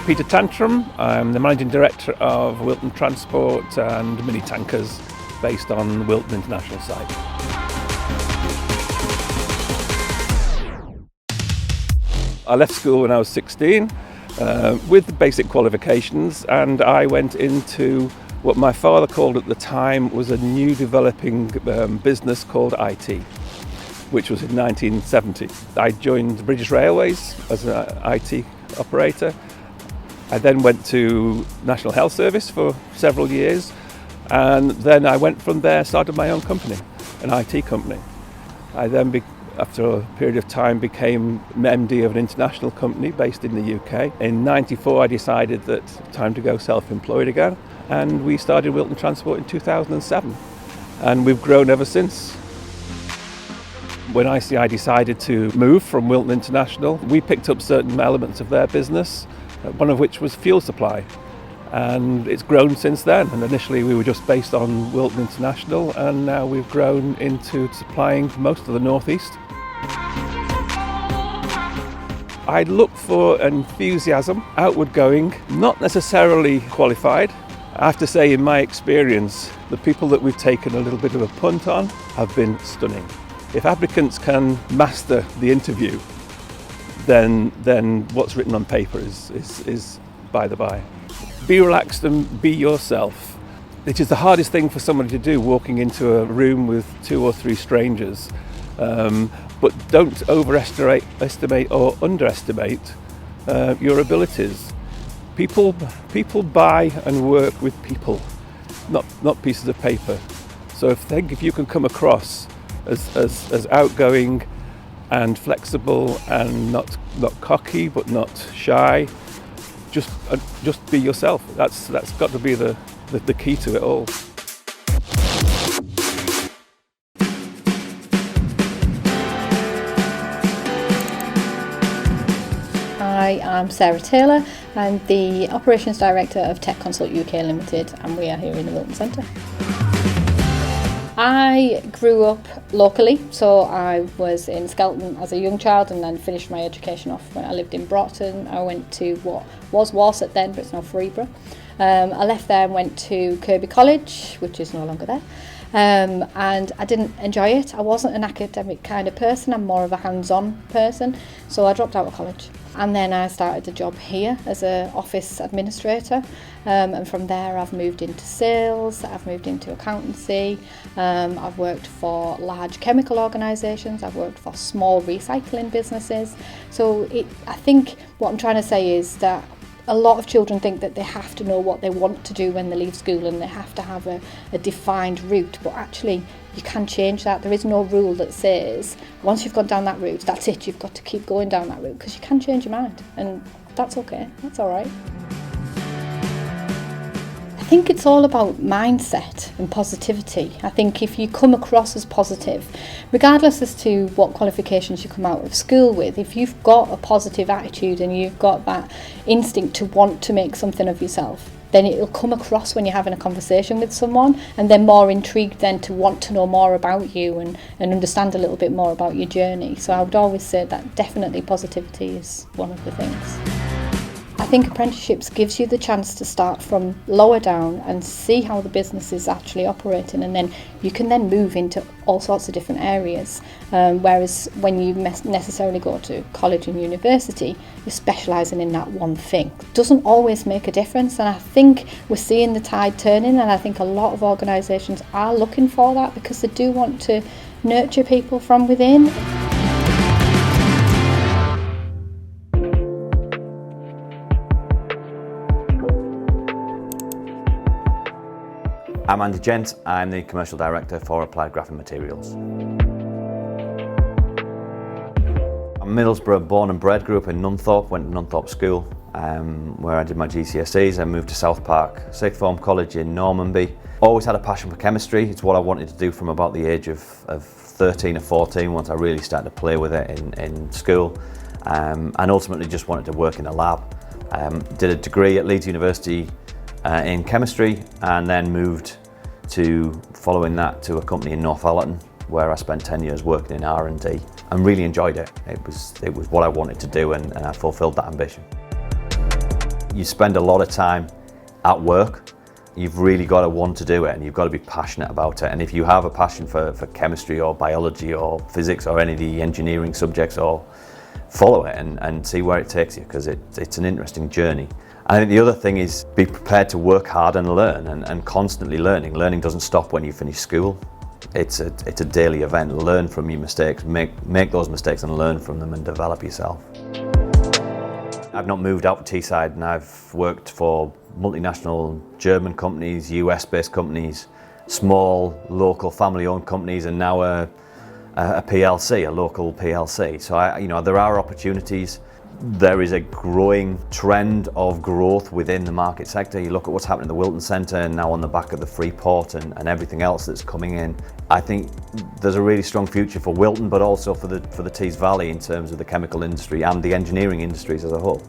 Peter Tantrum. I'm the Managing Director of Wilton Transport and Mini Tankers based on Wilton International site. I left school when I was 16 with basic qualifications, and I went into what my father called at the time was a new developing business called IT, which was in 1970. I joined British Railways as an IT operator. I then went to National Health Service for several years, and then I went from there, started my own company, an IT company. I then, after a period of time, became MD of an international company based in the UK. In '94 I decided that time to go self-employed again, and we started Wilton Transport in 2007, and we've grown ever since. When ICI decided to move from Wilton International, we picked up certain elements of their business, one of which was fuel supply, and it's grown since then. And initially we were just based on Wilton International, and now we've grown into supplying most of the northeast. I look for enthusiasm, outward going, not necessarily qualified. I have to say, in my experience, the people that we've taken a little bit of a punt on have been stunning. If applicants can master the interview, then what's written on paper is by the by. Be relaxed and be yourself. It is the hardest thing for somebody to do, walking into a room with 2 or 3 strangers. But don't overestimate or underestimate your abilities. People buy and work with people, not pieces of paper. So if you can come across as outgoing and flexible and not cocky but not shy, just be yourself. That's got to be the key to it all. I am Sarah Taylor. I'm the Operations Director of Tech Consult UK Limited, and we are here in the Wilton Centre. I grew up locally, so I was in Skelton as a young child and then finished my education off when I lived in Broughton. I went to what was Warsett then, but it's now Freeborough. I left there and went to Kirby College, which is no longer there. And I didn't enjoy it. I wasn't an academic kind of person, I'm more of a hands-on person, so I dropped out of college. And then I started a job here as an office administrator, and from there I've moved into sales, I've moved into accountancy, I've worked for large chemical organisations, I've worked for small recycling businesses. So I think what I'm trying to say is that a lot of children think that they have to know what they want to do when they leave school and they have to have a defined route, but actually you can change that. There is no rule that says once you've gone down that route, that's it, you've got to keep going down that route, because you can change your mind, and that's okay, that's all right. I think it's all about mindset and positivity. I think if you come across as positive, regardless as to what qualifications you come out of school with, if you've got a positive attitude and you've got that instinct to want to make something of yourself, then it'll come across when you're having a conversation with someone, and they're more intrigued then to want to know more about you and understand a little bit more about your journey. So I would always say that definitely positivity is one of the things. I think apprenticeships gives you the chance to start from lower down and see how the business is actually operating, and then you can then move into all sorts of different areas, whereas when you necessarily go to college and university, you're specialising in that one thing. It doesn't always make a difference, and I think we're seeing the tide turning, and I think a lot of organisations are looking for that because they do want to nurture people from within. I'm Andy Gent, I'm the Commercial Director for Applied Graphing Materials. I'm Middlesbrough born and bred, grew up in Nunthorpe, went to Nunthorpe School where I did my GCSEs. I moved to South Park Sixth Form College in Normanby. Always had a passion for chemistry. It's what I wanted to do from about the age of 13 or 14 once I really started to play with it in school, and ultimately just wanted to work in a lab. Did a degree at Leeds University in chemistry, and then moved following that to a company in Northallerton where I spent 10 years working in R&D and really enjoyed it. It was what I wanted to do, and I fulfilled that ambition. you spend a lot of time at work. You've really got to want to do it, and you've got to be passionate about it. And if you have a passion for chemistry or biology or physics or any of the engineering subjects, or follow it and see where it takes you, because it's an interesting journey. And I think the other thing is be prepared to work hard and learn, and constantly learning. Learning doesn't stop when you finish school. It's a daily event. Learn from your mistakes, make those mistakes and learn from them and develop yourself. I've not moved out to Teesside, and I've worked for multinational German companies, US-based companies, small local family-owned companies, and now a PLC, a local PLC. So there are opportunities. There is a growing trend of growth within the market sector. You look at what's happening in the Wilton Centre, and now on the back of the Freeport and everything else that's coming in. I think there's a really strong future for Wilton, but also for the Tees Valley in terms of the chemical industry and the engineering industries as a whole.